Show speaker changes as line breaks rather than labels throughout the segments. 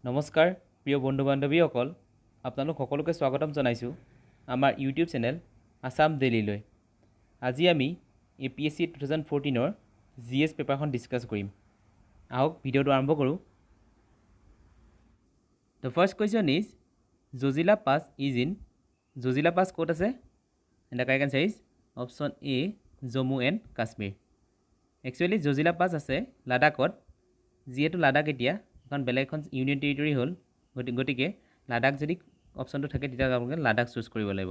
নমস্কাৰ প্ৰিয় বন্ধু বান্ধৱীসকল আপোনালোক সকলোকে স্বাগতম জনাইছোঁ আমাৰ ইউটিউব চেনেল আসাম ডেইলিলৈ। আজি আমি APSC 2014 GS পেপাৰখন ডিছকাছ কৰিম। আহক ভিডিঅ'টো আৰম্ভ কৰোঁ। The first question is Zojila Pass is in Zojila Pass ক'ত আছে? And the correct answer is option A Jammu and Kashmir. Actually Zojila Pass আছে লাডাখত, যিহেতু লাডাখ এতিয়া এখন বেলেগ এখন ইউনিয়ন টেৰিটৰি হ'ল, গতিকে লাডাখ যদি অপশ্যনটো থাকে তেতিয়া আপোনালোকে লাডাখ চুজ কৰিব লাগিব।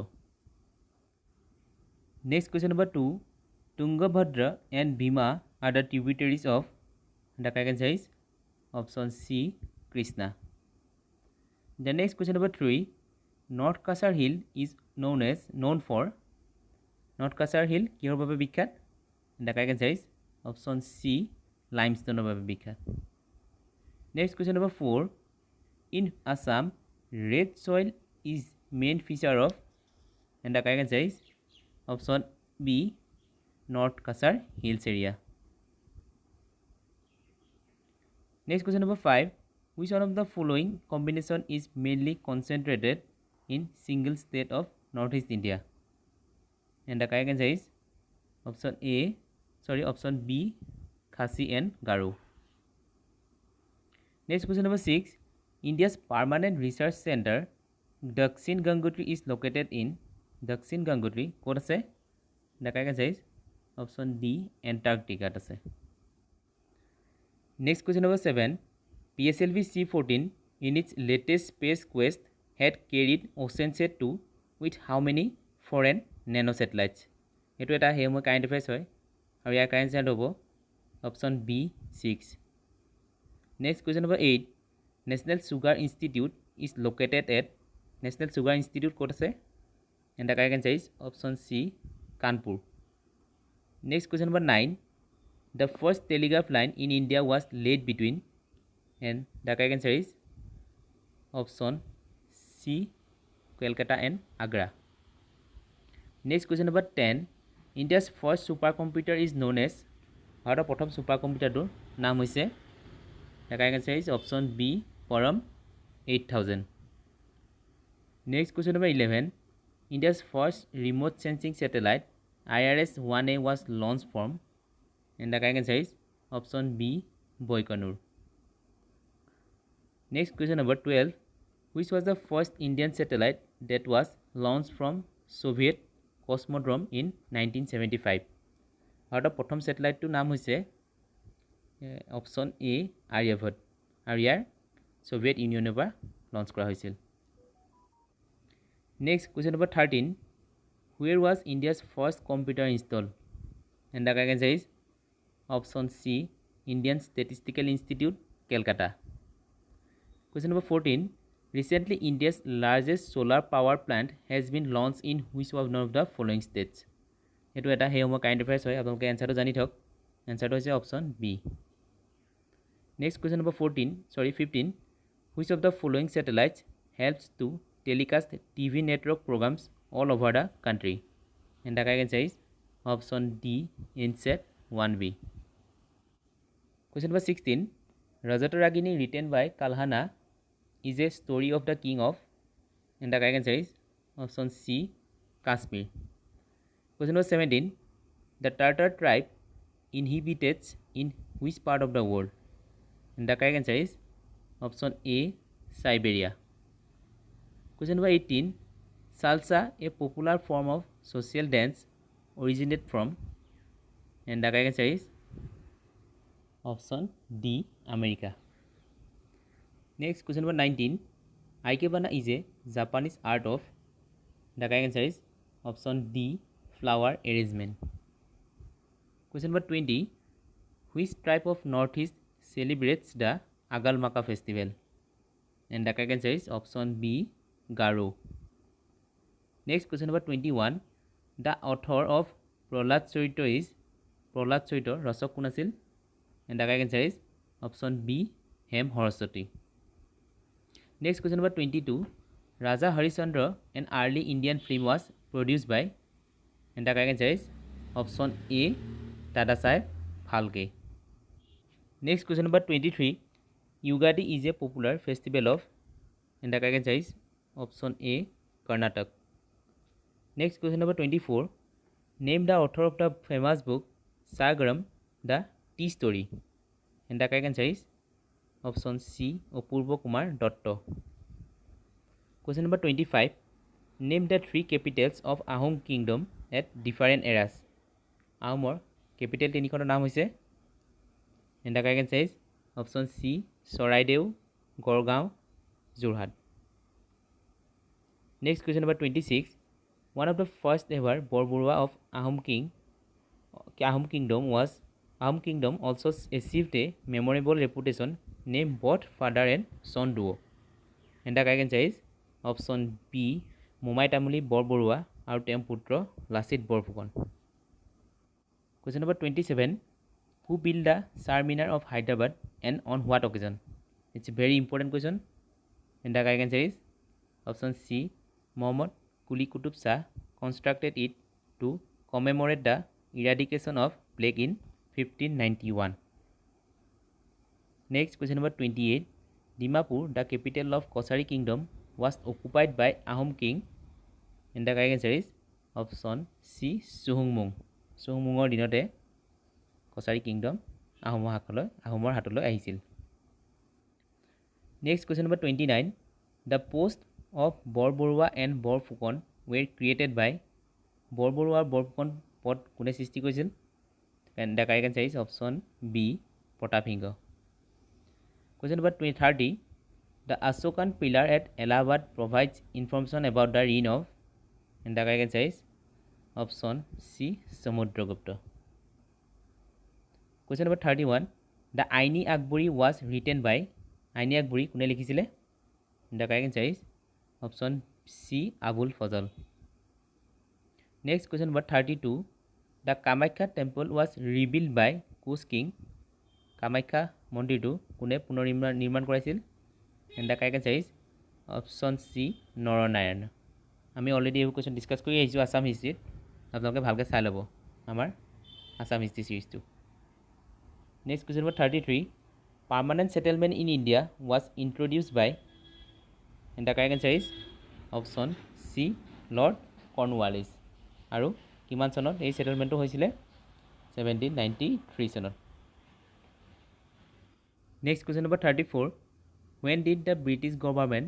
Next question number 2, Tungabhadra and Bhima are the tributaries of, the correct answer is option C Krishna. The next question number 3, North Kasar Hill is known for, North Kasar Hill কিহৰ বাবে বিখ্যাত? The correct answer is option C limestone বাবে বিখ্যাত। Next question number 4, in Assam red soil is main feature of, and the correct answer is option B North Kasar Hills area. Next question number 5, which one of the following combination is mainly concentrated in single state of Northeast India? And the correct answer is option B Khasi and Garo. Next question number 6, India's permanent research center Dakshin Gangotri is located in, Dakshin Gangotri ক'ত আছে? The correct answer is option D Antarctica আছে। Next question number 7, PSLV C-14 in its latest space quest had carried OceanSat-2 with how many foreign nanosatellites? এইটো এটা হেমো current affairs হয় আৰু ইয়াৰ current answer হ'ব option B 6। Next question number 8, National Sugar Institute is located at, National Sugar Institute ক'ত আছে? And the correct answer is option C Kanpur. Next question number 9, the first telegraph line in India was laid between, and the correct answer is option C Kolkata and Agra. Next question number 10, India's first supercomputer is known as, ভাৰতৰ প্ৰথম সুপাৰকম্পিউটাৰটোৰ নাম হৈছে, the correct answer is option B Param 8000. Next question number 11, India's first remote sensing satellite IRS-1A was launched from, and the correct answer is option B Baikonur. Next question number 12, which was the first Indian satellite that was launched from Soviet Cosmodrome in 1975? ভাৰতৰ প্ৰথম ছেটেলাইটটোৰ নাম হৈছে option A Aryabhatta আৰু ইয়াৰ Soviet ইউনিয়নৰ পৰা launch কৰা হৈছিল। Next question number 13, where was India's first computer installed? And the correct answer is option C Indian Statistical Institute, Calcutta. Question number 14, recently India's largest solar power plant has been launched in which one of the following states? এইটো এটা হেমো current affairs হয়, আপোনালোকে এনসাৰটো জানি থওক। এনসাৰটো হৈছে option B. Next question number 15, which of the following satellites helps to telecast TV network programs all over the country? And the correct answer is option D INSAT 1B. Question number 16, Rajataragini written by Kalhana is a story of the king of, and the correct answer is option C Kashmir. Question number 17, the Tartar tribe inhabits in which part of the world? And the correct answer is option A Siberia. Question number 18, Salsa, a popular form of social dance, originated from, and the correct answer is option D America. Next question number 19, Ikebana is a Japanese art of, the correct answer is option D flower arrangement. Question number 20, which tribe of Northeast celebrates the Agalmaka festival? And the correct answer is option B Garo. Next question number 21, the author of Prahlad Charita is, Prahlad Charita Rasok কোন আছিল? And the correct answer is option B Hem Horaswati. Next question number 22, Raja Harishchandra, an early Indian film, was produced by, and the correct answer is option A Dadasaheb Phalke. Next question number 23, Yugadi is a popular festival of, and the correct answer is option A, Karnataka. Next question number 24. Name the author of the famous book Sagaram, the Tea Story. And the correct answer is option C, Apurva Kumar Dotto. Question number 25. Name the three capitals of Ahom Kingdom at different eras. Ahomor capital tinikhonor naam hoise. And the correct answer is option C, Soraideu, Gorgaon, Jorhat. Next question number 26. One of the first ever Borburua of Ahom Kingdom also achieved a memorable reputation named both father and son duo. And the correct answer is option B, Mumai Tamuli Borburua and Temputra Lasit Borfugon. Question number 27. Who built the Charminar of Hyderabad and on what occasion? It's a very important question. And the correct answer is option C, Muhammad Kuli Qutub Shah constructed it to commemorate the eradication of plague in 1591. Next, question number 28. Dimapur, the capital of Kosari Kingdom, was occupied by Ahom king. And the correct answer is option C, Suhungmung. Suhungmungor dinote Kosari Kingdom Ahomor hatoloi ahisil. Next, question number 29. The post of Borburua and Borfukon were created by Borburua Borfukon pod kune sristi koisil. And the correct answer is option B, Protapsingo. Question number 30. The Ashokan pillar at Allahabad provides information about the reign of. And the correct answer is option C, Samudragupta. Question number 31. The Aini Akbari was written by Aini Akbari kune likhisile. The correct answer is option C, Abul Fazal. Next, question number 32. The Kamakhya temple was rebuilt by Kush king. Kamakhya Mondirtu kune punor nirman koraisil. And the correct answer is option C, Naranayana. আমি already এই question discuss কৰি আহিছোঁ আসাম হিষ্ট্ৰীত আপোনালোকে ভালকৈ চাই ল'ব আমাৰ আসাম হিষ্ট্ৰী সিৰিজটো next question number 33 permanent settlement in India was introduced by and the correct answer is option C, Lord Cornwallis আৰু কিমান চনত এই সেটেলমেণ্টটো হৈছিলে 1793 চনত next question number 34 when did the British government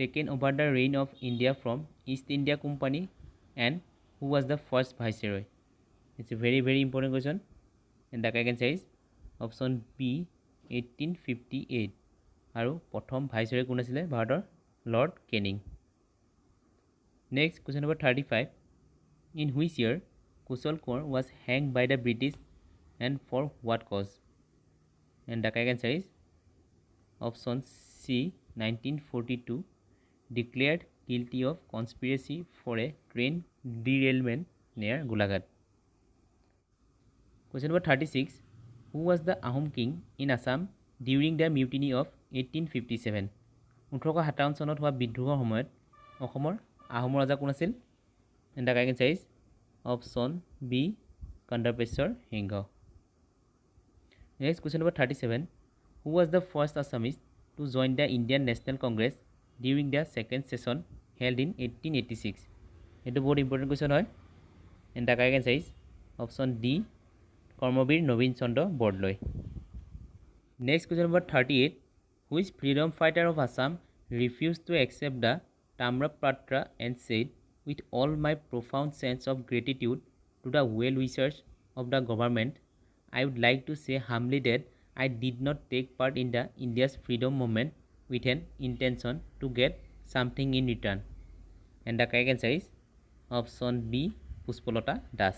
taken over the reign of India from East India Company and who was the first viceroy? It's a very important question and the correct answer is option B, 1858 আৰু প্ৰথম viceroy কোন আছিল ভাৰতৰ Lord Canning. Next, question number 35. In which year Kushal Kaur was hanged by the British and for what cause? And the correct answer is option C, 1942, declared guilty of conspiracy for a train derailment near Golaghat. Question number 36. Who was the Ahom king in Assam during the mutiny of 1857? 1857 চনত হোৱা বিদ্ৰোহৰ সময়ত অসমৰ আহোমৰ ৰজা কোন আছিল? And the correct answer is option B, Kandarpeshwar Singha. Next, question number 37. Who was the first Assamese to join the Indian National Congress during the second session held in 1886? It's a very important question. And the correct answer is option D, Karmabir Nobin Chandra Bordloi. Next, question number 38. Which freedom fighter of Assam refused to accept the Tamrapatra and said, with all my profound sense of gratitude to the well-wishers of the government, I would like to say humbly that I did not take part in the India's freedom movement with an intention to get something in return. And the correct answer is option B, Puspalata Das.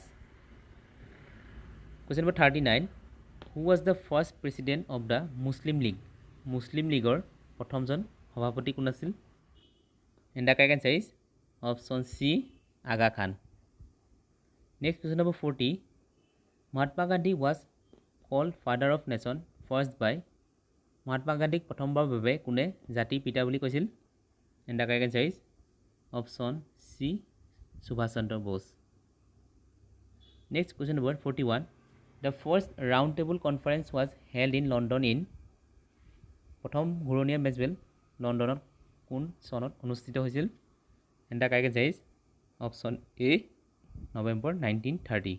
Question number 39. Who was the first president of the Muslim League? Muslim Leagueor প্ৰথমজন সভাপতি কোন আছিল? And the correct answer is option C, Aga Khan. Next, question number 40. Mahatma Gandhi was called father of nation first by Mahatma Gandhi প্ৰথমবাৰ বাবে কোনে জাতিৰ পিতা বুলি কৈছিল? And the correct answer is option C, Subhash Chandra Bose. Next, question number 41. The first round table conference was held in London in প্ৰথম ঘূৰণীয়া মেজবেল লণ্ডনত কোন চনত অনুষ্ঠিত হৈছিল and the correct answer is option A November 1930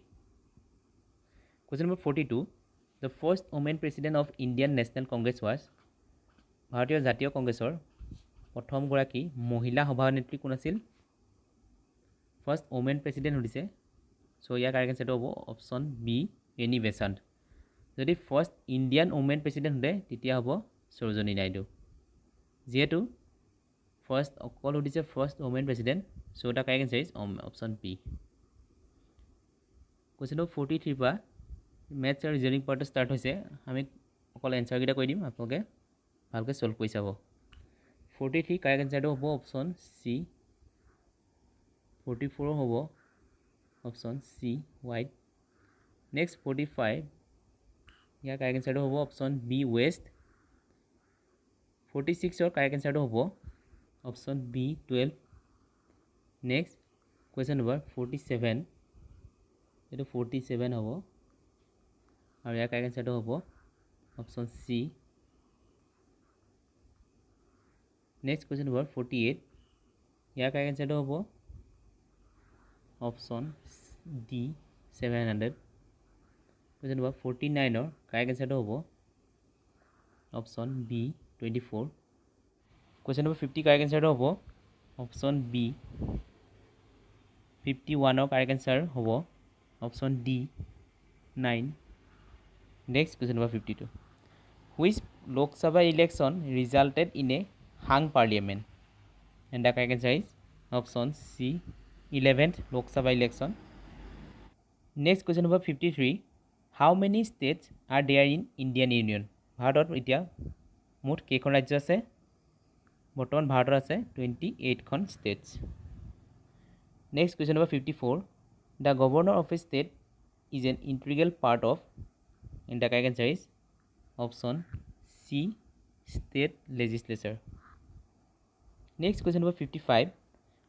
question number 42 the first woman president of Indian national Congress was ভাৰতীয় জাতীয় কংগ্ৰেছৰ প্ৰথমগৰাকী মহিলা সভানেত্ৰী কোন আছিল ফাৰ্ষ্ট ওমেন প্ৰেচিডেণ্ট সুধিছে চ' ইয়াৰ কাৰেক্ট এনচাৰটো হ'ব অপশ্যন বি এনি বেচাণ্ট যদি ফাৰ্ষ্ট ইণ্ডিয়ান ওমেন প্ৰেচিডেণ্ট সোধে তেতিয়া হ'ব সৰোজিনী নাইডু যিহেতু ফাৰ্ষ্ট অকল সুধিছে first woman president so' the correct answer is option B question number 43 পৰা মেথছ আৰু ৰিজনিং পাৰ্টটো ষ্টাৰ্ট হৈছে আমি অকল এনচাৰকেইটা কৈ দিম আপোনালোকে ভালকৈ চল্ভ কৰি চাব 43 কাৰেক্ট এনচাৰটো হ'ব অপশ্যন চি 44 হ'ব অপশ্যন চি হোৱাইট নেক্সট 45 ইয়াৰ কাৰেক্ট এনচাৰটো হ'ব অপশ্যন বি ৱেষ্ট 46ৰ কাৰেক্ট এনচাৰটো হ'ব option B 12 next question number 47 এইটো 47 হ'ব আৰু ইয়াৰ কাৰেক্ট এনচাৰটো হ'ব option C next question number 48 ইয়াৰ কাৰেক্ট এনচাৰটো হ'ব অপশ্যন ডি 700 কুৱেশ্যন নম্বৰ 49ৰ কাৰেক্ট এনচাৰটো হ'ব option B 24 question number 50 correct এনচাৰটো হ'ব অপশ্যন বি 51ৰ কাৰেক্ট এনচাৰ হ'ব option D 9 next question number 52 which Lok Sabha election resulted in a hung parliament and the correct answer is option C 11th Lok Sabha election next question number 53 how many states are there in Indian union ভাৰতত এতিয়া মুঠ কেইখন ৰাজ্য আছে বৰ্তমান ভাৰতত আছে 28খন states next question number 54 the governor of a state is an integral part of and the correct answer is option C state লেজিসলেচাৰ next question number 55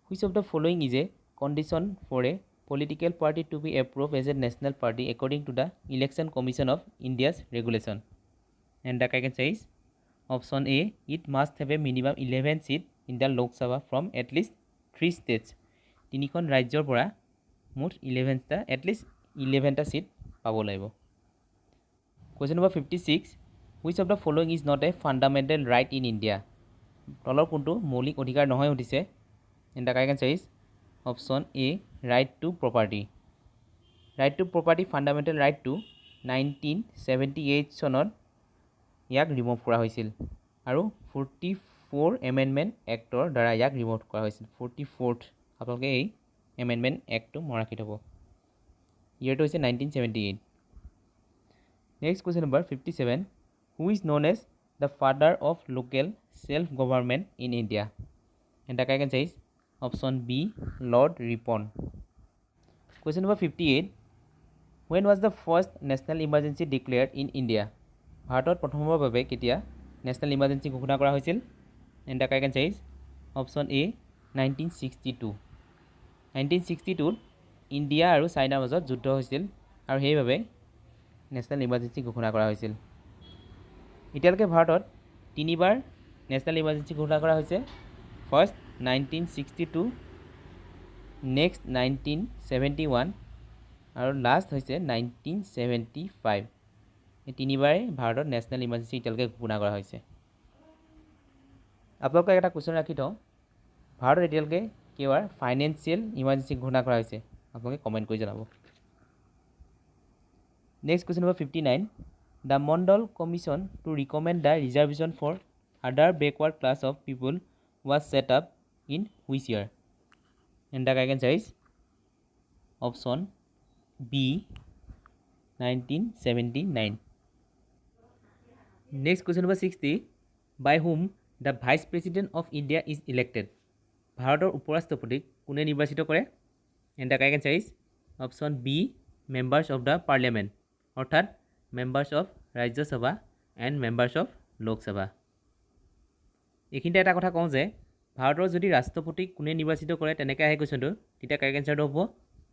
which of the following is a condition for a political party to be approved as a national party according to the Election Commission of India's regulation and the correct answer is option A it must have a minimum 11 seat in the Lok Sabha from at least 3 states তিনিখন ৰাজ্যৰ পৰা মুঠ 11টা at least 11টা seat পাব লাগিব question number 56 which of the following is not a fundamental right in India তলৰ কোনটো মৌলিক অধিকাৰ নহয় উঠিছে and the correct answer is option A right to property fundamental right to 1978 চনত ইয়াক ৰিমুভ কৰা হৈছিল আৰু 44 এমেণ্ডমেণ্ট এক্টৰ দ্বাৰা ইয়াক ৰিমুভ কৰা হৈছিল 44th আপোনালোকে এই এমেণ্ডমেণ্ট এক্টটো মনত ৰাখি থ'ব ইয়েৰটো হৈছে 1978 next question number 57 who is known as the father of local self government in India and the correct answer is option B Lord Ripon question number 58 when was the first national emergency declared in India ভাৰতত প্ৰথমবাৰৰ বাবে কেতিয়া national emergency ঘোষণা কৰা হৈছিল and the correct answer is option A 1962 1962 India আৰু চাইনাৰ মাজত যুদ্ধ হৈছিল আৰু সেইবাবে নেশ্যনেল ইমাৰ্জেঞ্চি ঘোষণা কৰা হৈছিল এতিয়ালৈকে ভাৰতত তিনিবাৰ নেশ্যনেল ইমাৰ্জেঞ্চি ঘোষণা কৰা হৈছে ফাৰ্ষ্ট 1962 নেক্সট 1971 আৰু লাষ্ট হৈছে 1975 এই তিনিবাৰে ভাৰতত নেশ্যনেল ইমাৰ্জেঞ্চি এতিয়ালৈকে ঘোষণা কৰা হৈছে আপোনালোকক এটা কুৱেশ্যন ৰাখি থওঁ ভাৰতত এতিয়ালৈকে কেইবাৰ ফাইনেন্সিয়েল ইমাৰ্জেঞ্চি ঘোষণা কৰা হৈছে আপোনালোকে কমেণ্ট কৰি জনাব next question number 59 the Mandal commission to recommend the reservation for other backward class of people was set up in which year and the correct answer is option B 1979 next question number 60 by whom the vice president of India is elected ভাৰতৰ উপৰাষ্ট্ৰপতিক কোনে নিৰ্বাচিত কৰে and the correct answer is option B members of the parliament অৰ্থাৎ members of Rajya Sabha and members of Lok Sabha এইখিনিতে এটা কথা কওঁ যে ভাৰতৰ যদি ৰাষ্ট্ৰপতিক কোনে নিৰ্বাচিত কৰে তেনেকৈ আহে কুৱেশ্যনটো তেতিয়া কাৰেক্ট এনচাৰটো হ'ব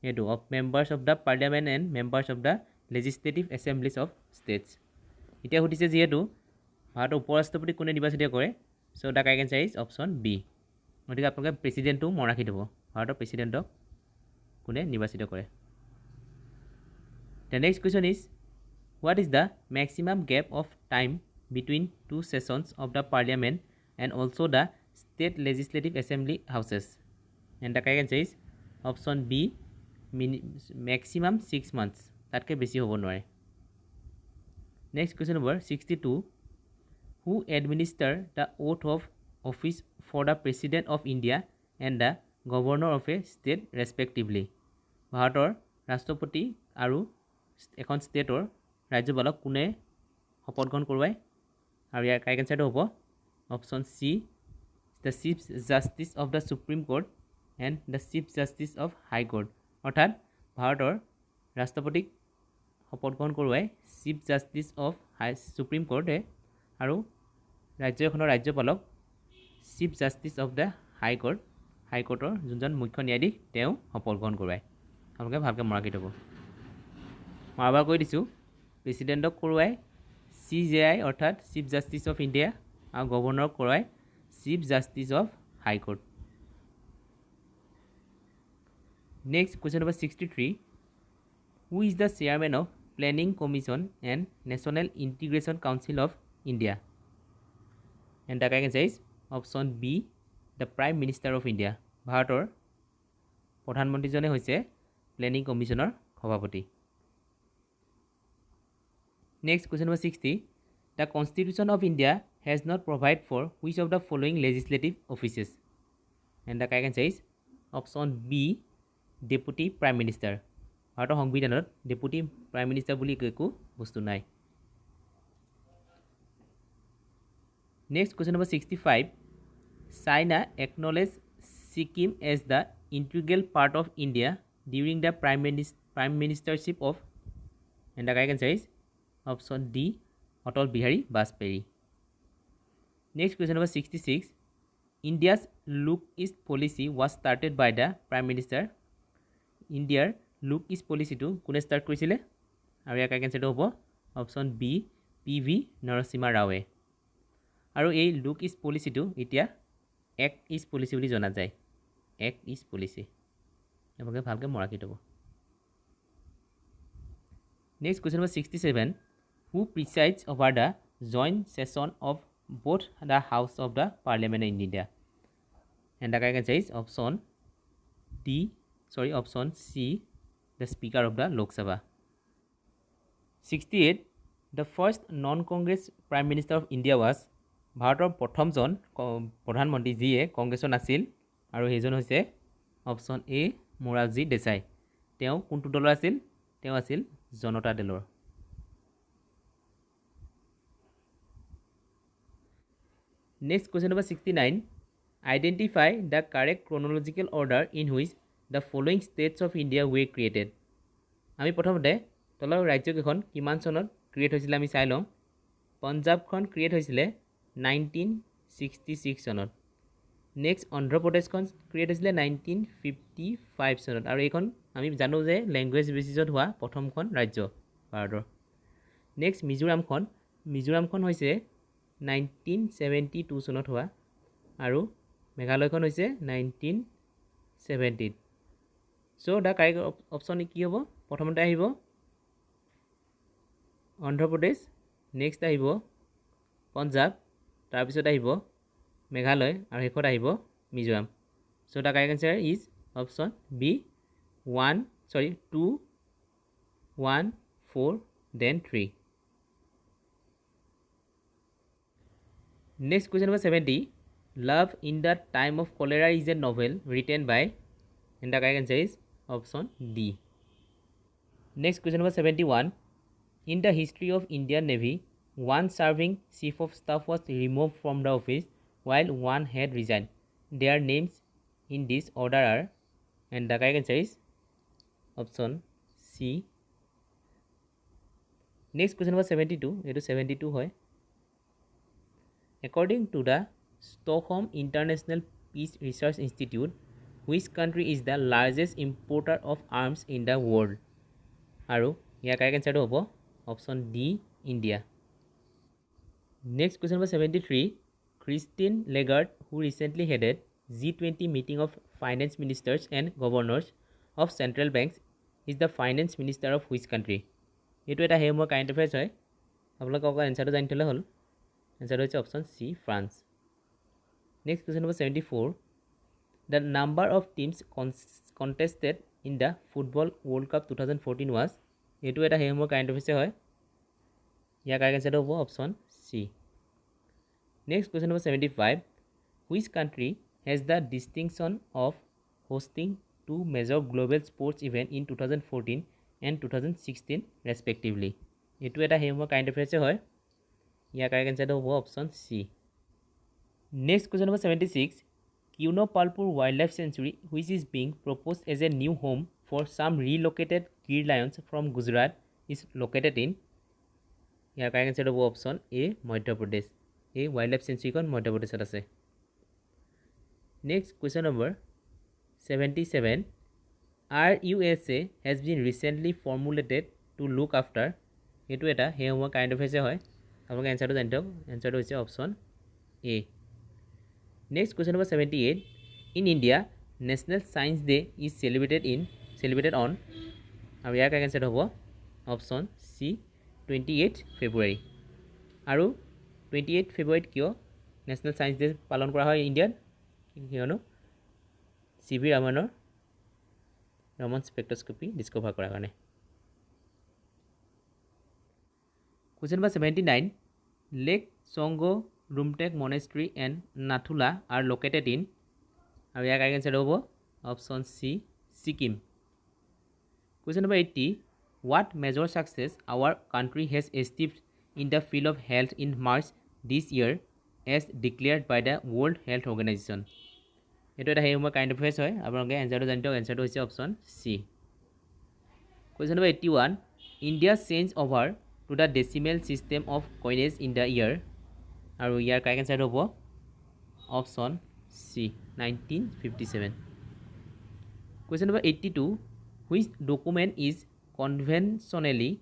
এইটো of members of the parliament and members of the legislative assemblies of states এতিয়া সুধিছে যিহেতু ভাৰতৰ উপৰাষ্ট্ৰপতি কোনে নিৰ্বাচিত কৰে so' the correct answer is option B গতিকে আপোনালোকে প্ৰেচিডেণ্টটো মন ৰাখি থ'ব ভাৰতৰ প্ৰেচিডেণ্টক কোনে নিৰ্বাচিত কৰে the next question is what is the maximum gap of time between two sessions of the parliament and also' the state legislative assembly houses and the correct answer is option B maximum 6 months তাতকৈ বেছি হ'ব নোৱাৰে next question number 62 who administer the oath of office for the president of India and the governor of a state respectively ভাৰতৰ ৰাষ্ট্ৰপতি আৰু এখন ষ্টেটৰ ৰাজ্যপালক কোনে শপত গ্ৰহণ কৰোৱায় আৰু ইয়াৰ কাৰেক্ট এনচাৰটো হ'ব option C the chief justice of the supreme court and the chief justice of high court অৰ্থাৎ ভাৰতৰ ৰাষ্ট্ৰপতিক শপত গ্ৰহণ কৰোৱাই চিফ জাষ্টিছ অফ সুপ্ৰিম কোৰ্টে আৰু ৰাজ্যখনৰ ৰাজ্যপালক চিফ জাষ্টিছ অফ দ্য হাইকোৰ্টৰ যোনজন মুখ্য ন্যায়াধীশ তেওঁ শপত গ্ৰহণ কৰোৱায় আপোনালোকে ভালকৈ মনত ৰাখি থ'ব মই এবাৰ কৈ দিছোঁ প্ৰেচিডেণ্টক কৰোৱাই CJI অৰ্থাৎ চিফ জাষ্টিছ অফ ইণ্ডিয়া আৰু গভৰ্ণৰক কৰোৱাই chief justice of high court next question number 63 who is the chairman of Planning Commission and National Integration Council of India and the correct answer is option B the Prime Minister of India ভাৰতৰ প্ৰধানমন্ত্ৰীজনে হৈছে planning কমিশ্যনৰ সভাপতি next question number 60 the Constitution of India has not provide for which of the following legislative offices and the correct answer is option B Deputy Prime Minister ভাৰতৰ সংবিধানত deputy prime minister বুলি একো বস্তু নাই next question number 65 China acknowledge Sikkim as the integral part of India during the prime ministership of and the correct answer is option D Atal Bihari Vajpayee next question number 66 India's look east policy was started by the prime minister ইণ্ডিয়াৰ look east পলিচিটো কোনে start কৰিছিলে আৰু ইয়াৰ correct এনচাৰটো হ'ব option B PV Narasimha ৰাওৱে আৰু এই লুক ইষ্ট পলিচিটো এতিয়া এক্ট ইষ্ট পলিচি বুলি জনা যায় এক্ট ইষ্ট পলিচি আপোনালোকে ভালকৈ মনত ৰাখি থ'ব next question number 67 who presides over the joint session of both the house of the parliament in India and the correct answer is option C the speaker of the Lok Sabha 68 the first non-congress prime minister of India was ভাৰতৰ প্ৰথমজন প্ৰধানমন্ত্ৰী যিয়ে কংগ্ৰেছৰ নাছিল আৰু সেইজন হৈছে option A Morarji Desai তেওঁ কোনটো দলৰ আছিল তেওঁ আছিল জনতা দলৰ next question number 69 identify the correct chronological order in which the following states of India were created আমি প্ৰথমতে তলৰ ৰাজ্যকেইখন কিমান চনত ক্ৰিয়েট হৈছিলে আমি চাই লওঁ পঞ্জাৱখন ক্ৰিয়েট হৈছিলে 1966 চনত নেক্সট অন্ধ্ৰপ্ৰদেশখন ক্ৰিয়েট হৈছিলে 1955 চনত আৰু এইখন আমি জানো যে লেংগুৱেজ বেচিছত হোৱা প্ৰথমখন ৰাজ্য ভাৰতৰ নেক্সট মিজোৰামখন হৈছে 1972 চনত হোৱা আৰু মেঘালয়খন হৈছে 1970 চ' দ্য কাৰেক্ট অপশ্যন কি হ'ব প্ৰথমতে আহিব অন্ধ্ৰপ্ৰদেশ নেক্সট আহিব পঞ্জাৱ তাৰপিছত আহিব মেঘালয় আৰু শেষত আহিব Mizoram so' the correct answer is option B 2 1 4 then 3 next question number 70 love in the time of cholera is a novel written by and the correct answer is option D next question number 71 in the history of Indian Navy one serving chief of staff was removed from the office while one had resigned their names in this order are and the correct answer is option C next question number 72 etu 72 hoy according to the Stockholm International Peace Research Institute which country is the largest importer of arms in the world aru ya correct answer hobo option D India Next question number 73. Christine Lagarde, who recently headed G20 meeting of finance ministers and governors of central banks, is the finance minister of which country? এইটো এটা হেই মোৰ current affairs হয় আপোনালোকে অকল এনচাৰটো জানি থ'লে হ'ল এনচাৰটো হৈছে option C France next question number 74 the number of teams contested in the football world cup 2014 was এইটো এটা হেই মোৰ কাৰেণ্ট এফেয়াৰ্ছ হয় ইয়াৰ কাৰেক্ট এনচাৰটো হ'ব option C next question number 75 which country has the distinction of hosting two major global sports events in 2014 and 2016 respectively এইটো এটা হেই মোৰ কাৰেণ্ট এফেয়াৰ্ছ হয় ইয়াৰ কাৰেক্ট এনচাৰটো হ'ব option C next question number 76 Kuno Palpur wild life sanctuary which is being proposed as a new home for some relocated gir lions from Gujarat is located in ইয়াৰ correct এনচাৰটো হ'ব অপশ্যন এ মধ্যপ্ৰদেশ এই wild life চেঞ্চুৰীখন মধ্যপ্ৰদেশত আছে next question number 77 RUSA has been recently formulated to look after এইটো এটা সেই সময় কাৰেণ্ট এফেয়াৰ্ছে হয় আপোনালোকে এনচাৰটো জানি থওক এনচাৰটো হৈছে option A next question number 78 in India national science day is celebrated on আৰু ইয়াৰ কাৰেক্ট এনচাৰটো হ'ব অপশ্যন চি 28 ফেব্ৰুৱাৰী আৰু 28 ফেব্ৰুৱাৰীত কিয় নেশ্যনেল ছায়েন্স ডে পালন কৰা হয় ইণ্ডিয়াত কিয়নো CV ৰমন স্পেক্ট্ৰস্কপি ডিস্কভাৰ কৰাৰ কাৰণে question number 79 lake Tsomgo Rumtek monastery and Nathu La are located in আৰু ইয়াৰ কাৰেক্ট এনচাৰ হ'ব option C Sikkim question number 80 what major success our country has achieved in the field of health in March this year as declared by the World Health Organization এইটো এটা হেই সময় current affairs হয় আপোনালোকে এনচাৰটো জানি থওক এনচাৰটো হৈছে option C question number 81 India change over to the decimal system of coinage in the year আৰু ইয়াৰ কাৰেক্ট এনচাৰটো হ'ব option C 1957 question number 82 which document is conventionally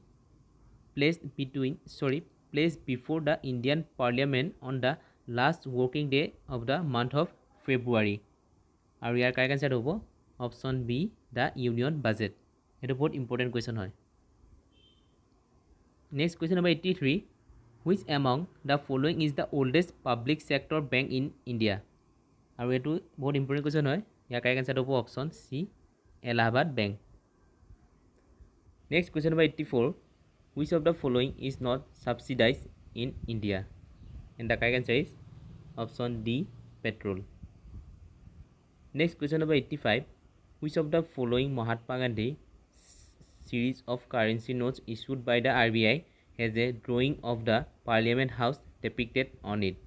placed before the Indian Parliament on the last working day of the month of February আৰু ইয়াৰ correct এনচাৰটো হ'ব option B the union budget এইটো বহুত ইম্পৰ্টেণ্ট কুৱেশ্যন হয় next question number 83 which among the following is the oldest public sector bank in India আৰু এইটো বহুত ইম্পৰ্টেণ্ট কুৱেশ্যন হয় ইয়াৰ কাৰেক্ট এনচাৰটো হ'ব option C Allahabad bank next question number 84 which of the following is not subsidized in India and the correct answer is option D petrol next question number 85 which of the following Mahatma Gandhi series of currency notes issued by the RBI has a drawing of the Parliament House depicted on it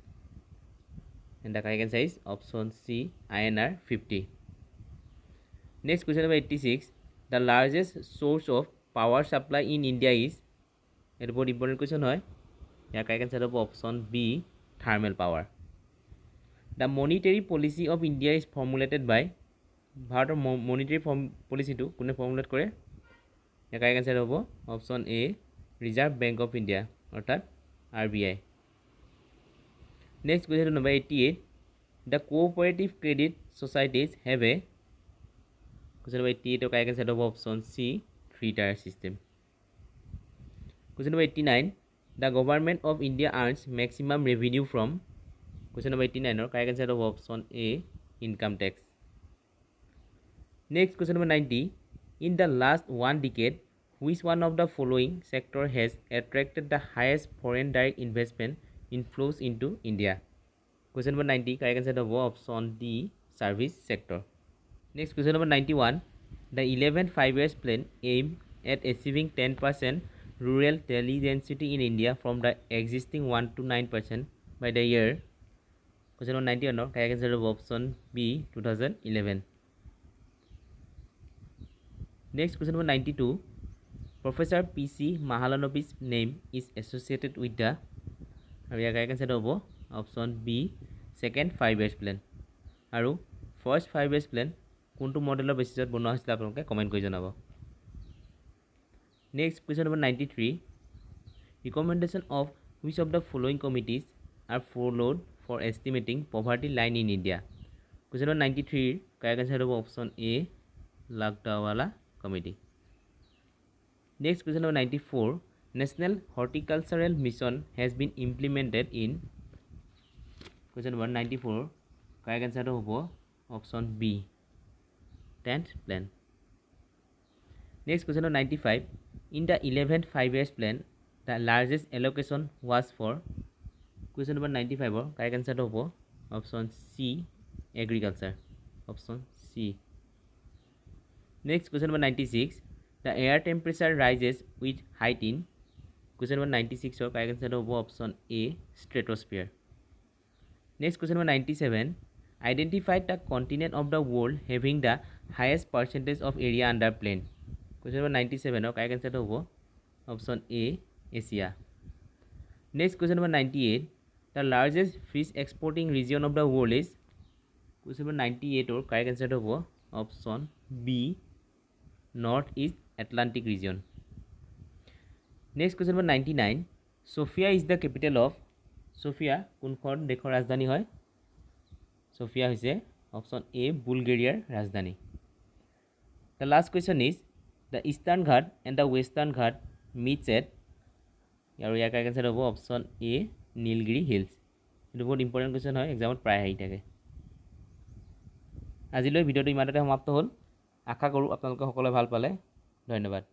and the correct answer is option C INR 50 next question number 86 the largest source of power supply in India is এটা বহুত important question হয় ইয়াৰ correct answer হ'ব option B thermal power the monetary policy of India is formulated by ভাৰতৰ monetary পলিচিটো কোনে formulate কৰে ইয়াৰ কাৰেক্ট এনচাৰ হ'ব option A reserve bank of India অৰ্থাৎ RBI next question number 88 the cooperative credit societies have a question number 88 ৰ correct answer হ'ব option C 3-tier system question number 89 the government of India earns maximum revenue from question number 89 or correct answer of option A income tax next question number 90 in the last one decade which one of the following sector has attracted the highest foreign direct investment inflows into India question number 90 correct answer of option D service sector next question number 91 the 11th 5 years plan aimed at achieving 10% rural teledensity in India from the existing 1 to 9% by the year question number 91 correct answer of option B 2011 next question number 92 Professor PC Mahalanobis name is associated with the correct answer of option B second 5 years plan আৰু first 5 years plan কোনটো মডেলৰ বেচিছত বনোৱা হৈছিল আপোনালোকে comment কৰি জনাব next question number 93 recommendation of Which of the following committees are followed for estimating poverty line in India? Question number 93. Correct answer of option A, Lagdawala Committee. Next, question number 94. National Horticultural Mission has been implemented in. Question number 94. Correct answer of option B, 10th plan. Next, question number 95. In the 11th 5 years plan, the largest allocation was for. Question number 95. Correct answer of option C, agriculture. Option C. Next, question number 96. The air temperature rises with height in. Question number 96. Correct answer of option A, stratosphere. Next, question number 97. Identify the continent of the world having the highest percentage of area under plain. Question number 97. Correct answer of option A, Asia. Next, question number 98. The largest fish exporting region of the world is. Question number 98. Correct answer of option B, Northeast Atlantic region. Next, question number 99. Sofia is the capital of. Sofia কোনখন দেশৰ ৰাজধানী হয়? Sofia হৈছে option A, বুলগেৰিয়াৰ ৰাজধানী. The last question is the Eastern Ghat and the Western Ghat meets at. আৰু ইয়াৰ correct answer হ'ব option A, Nilgiri hills. এইটো বহুত ইম্পৰ্টেণ্ট কুৱেশ্যন হয়, এক্সামত প্ৰায় আহি থাকে. আজিলৈ ভিডিঅ'টো ইমানতে সমাপ্ত হ'ল. আশা কৰোঁ আপোনালোকে সকলোৱে ভাল পালে. ধন্যবাদ.